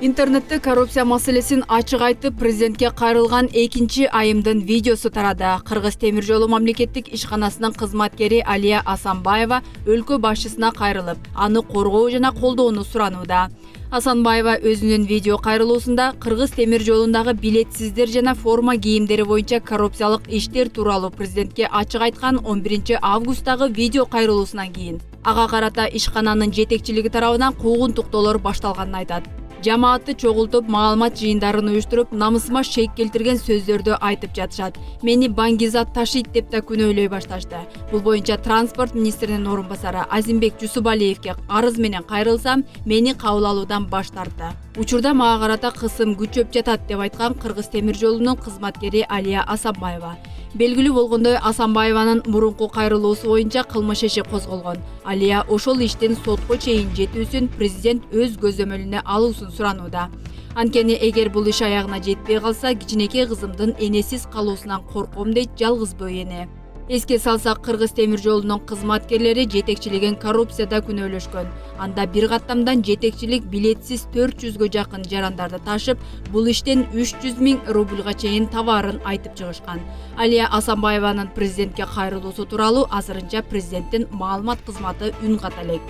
Интернетте коррупция маселесин ачык айтып, президентке кайрылган экинчи айымдын видеосу тарады. Кыргыз темир жолу мамлекеттик ишканасынын кызматкери Алия Асанбаева өлкө башчысына кайрылып, аны коргоо жана колдоону суранууда. Асанбаева өзүнүн видео кайрылуусунда Кыргыз темир жолундагы билетсиздер жана форма кийимдери боюнча коррупциялык иштер тууралуу президентке ачык айткан 11 августтагы видео кайрылуусунан кийин ага карата ишкананын жетекчилиги тарабынан куугунтуктоолор башталганын айтат. Жамаатты чогултуп, маалымат жыйындарын уюштуруп, намысыма шейк келтирген сөздөрдү айтып жатышат. Мени Баңгизат ташыйт деп да күнөөлөй башташты. Бул боюнча транспорт министринин орун басары Азимбек Жусупалиевке арыз менен кайрылсам, мени кабыл алуудан баш тартты. Учурда мага карата кысым күчөп жатат деп айткан Кыргыз темир жолунун кызматкери Алия Асанбаева. Белгилүү болгондой, Асанбаеванын мурунку кайрылуусу боюнча кылмыш иши козголгон. Алия ошол иштин сотко чейин жетүүсүн президент өз көзөмөлүнө алуусун суранууда. Анткени эгер бул иш аягына жетпей калса, кичинекей кызымдын энесиз калуусунан корком дейт жалгызбөө эне. Эске салсак, Кыргыз темир жолунун кызматкерлери жетекчилигин коррупцияда күнөөлөшкөн. Анда бир каттамдан жетекчилик билетсиз 400гө жакын жарандарды ташып, бул иштен 300 000 рубльга чейин табаарын айтып чыгышкан. Алия Асанбаеванын президентке кайрылуусу тууралуу азырынча президенттин маалымат кызматы үн ката элек.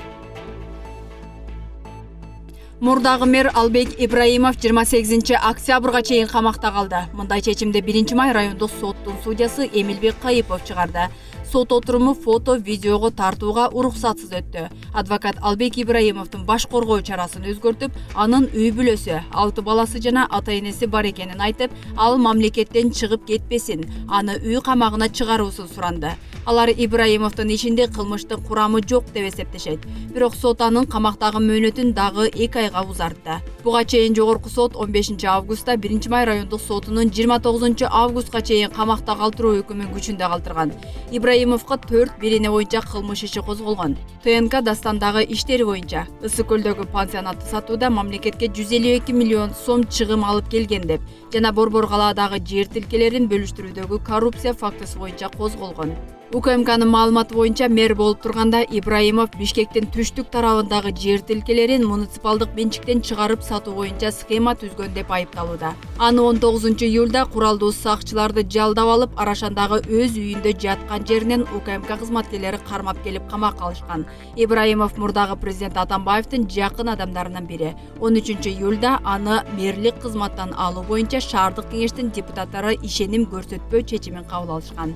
Мурдагы мэр Албек Ибраимов 28 октябрга чейин камакта калды. Мындай чечимди 1-май райондук соттун судьясы Эмилбек Кайыпов чыгарды. Сот отуруму фото-видеого тартууга уруксатсыз өттү. Адвокат Албек Ибраимовдун баш коргоо чарасын өзгөртүп, анын үй бүлөсү, 6 баласы жана ата-энеси бар экенин айтып, ал мамлекеттен чыгып кетпесин, аны үй камагына чыгаруусун суранды. Алар Ибраимовдун ишинде кылмыштын курамы жок деп эсептешет. Бирок сот анын камактагы мөөнөтүн дагы 2 айга узартты. Буга чейин жогорку сот 15 августта 1-май райондук сотунун 29 августка чейин камакта калтыруу өкүмүн күчүндө калтырган. Ибраимовго 4 бирине боюнча кылмыш иши козголгон. ТНК Дастандагы иштери боюнча Ысык көлдөгү пансионатты сатууда мамлекетке 152 миллион сом чыгым алып келген деп жана Борбор калаадагы жер тилкелерин бөлүштүрүүдөгү коррупция фактысы боюнча козголгон. УКМКнын маалыматы боюнча мэр болуп турганда Ибраимов Бишкектин түштүк тарабындагы жер тилкелерин муниципалдык менчиктен чыгарып сатуу боюнча схема түзгөн деп айыпталууда. Аны 19 июлда куралдуу сакчыларды жалдап алып, Арашандагы өз үйүндө жаткан жеринен УКМК кызматкерлери кармап келип камакка алышкан. Ибраимов мурдагы президент Атамбаевдин жакын адамдарынын бири. 13 июлда аны мэрлик кызматтан алуу боюнча шаардык кеңештин депутаттары ишеним көрсөтпөө чечимин кабыл алышкан.